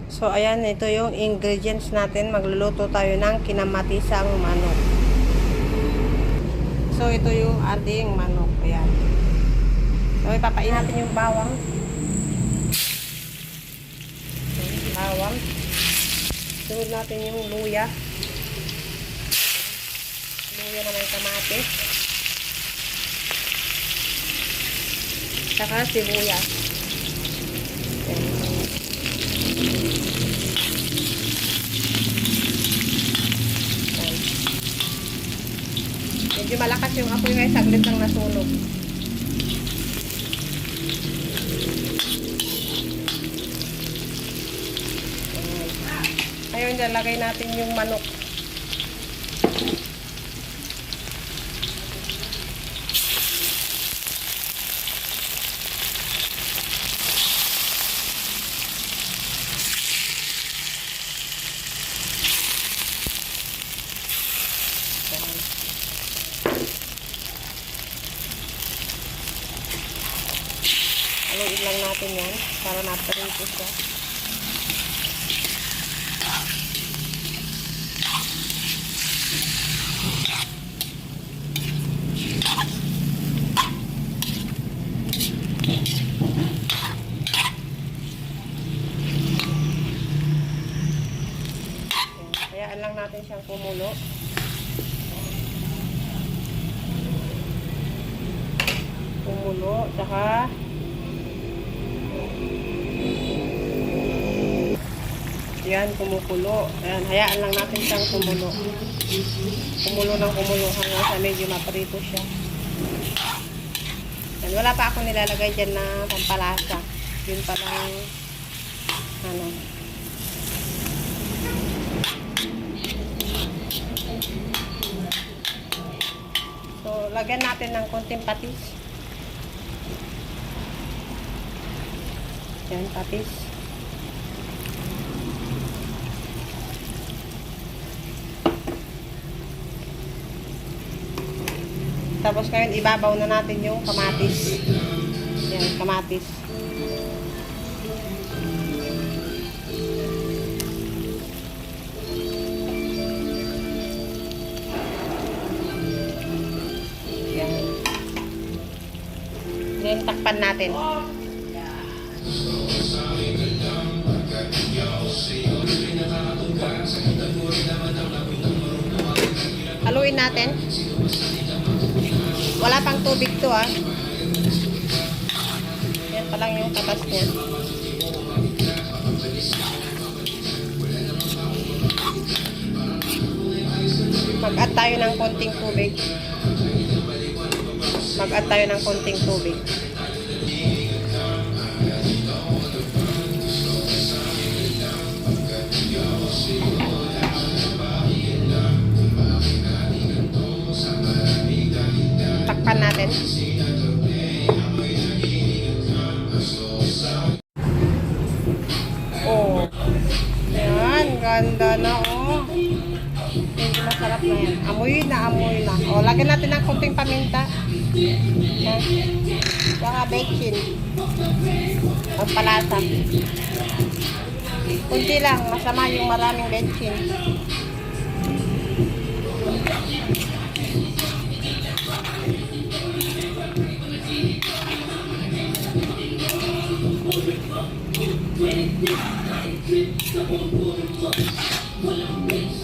So, ayan, ito yung ingredients natin. Magluluto tayo ng kinamatisang manok. So, ito yung ating manok. Ayan. So, ipapain natin yung bawang. Bawang. Sunod natin yung luya. Luya na may kamatis. Saka sibuyas. Ayan. Medyo malakas yung apoy ngayon, saglit lang nasunog. Ngayon dyan, lagay natin yung manok. Haluin lang natin yan para naprito siya. Hayaan lang natin siyang kumulo. Kumulo, tsaka yan, kumukulo. Ayan, hayaan lang natin siyang kumulo. Kumulo ng kumulo hanggang sa medyo maprito siya. Ayan, wala pa ako nilalagay dyan na pampalasa. Yun pa lang, ano. So, lagyan natin ng konting patis. Ayan, patis. Tapos ngayon, ibabaw na natin yung kamatis. Yan, kamatis. Yan. Then, takpan natin. Haluin natin. Wala pang tubig to ah. Yan pa lang yung katas niya. Mag-add tayo ng konting tubig. Mag-add tayo ng konting tubig. Takpan natin. Oh. Yan, ganda na oh. Medyo masarap na yan. Amoy na. Oh, lagyan natin ng konting paminta. Yan. Saka bacon. Pagpalasa. Kunti lang, masama yung maraming bacon.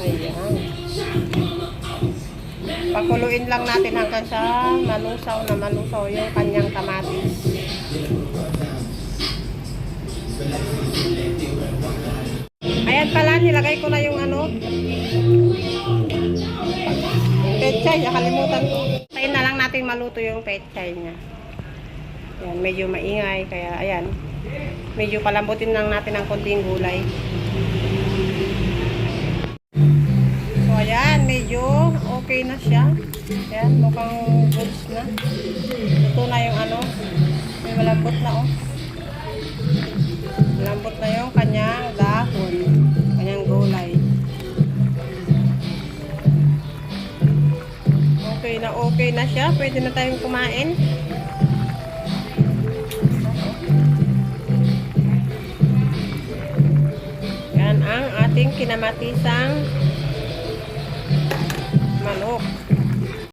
Ayan. Pakuluin lang natin hanggang sa malusaw yung kanyang kamatis. Ayan pala, nilagay ko na yung ano, pechay, nakalimutan ko. Tayin na lang natin maluto yung pechay niya. Ayan, medyo maingay, kaya ayan. Medyo palambutin lang natin ng konting gulay. So, ayan, medyo okay na siya. Ayan, mukhang goods na. Ito na yung ano, may malambot na oh. Malambot na yung kanyang dahon, kanyang gulay. Okay na siya. Pwede na tayong kumain. ang ating kinamatisang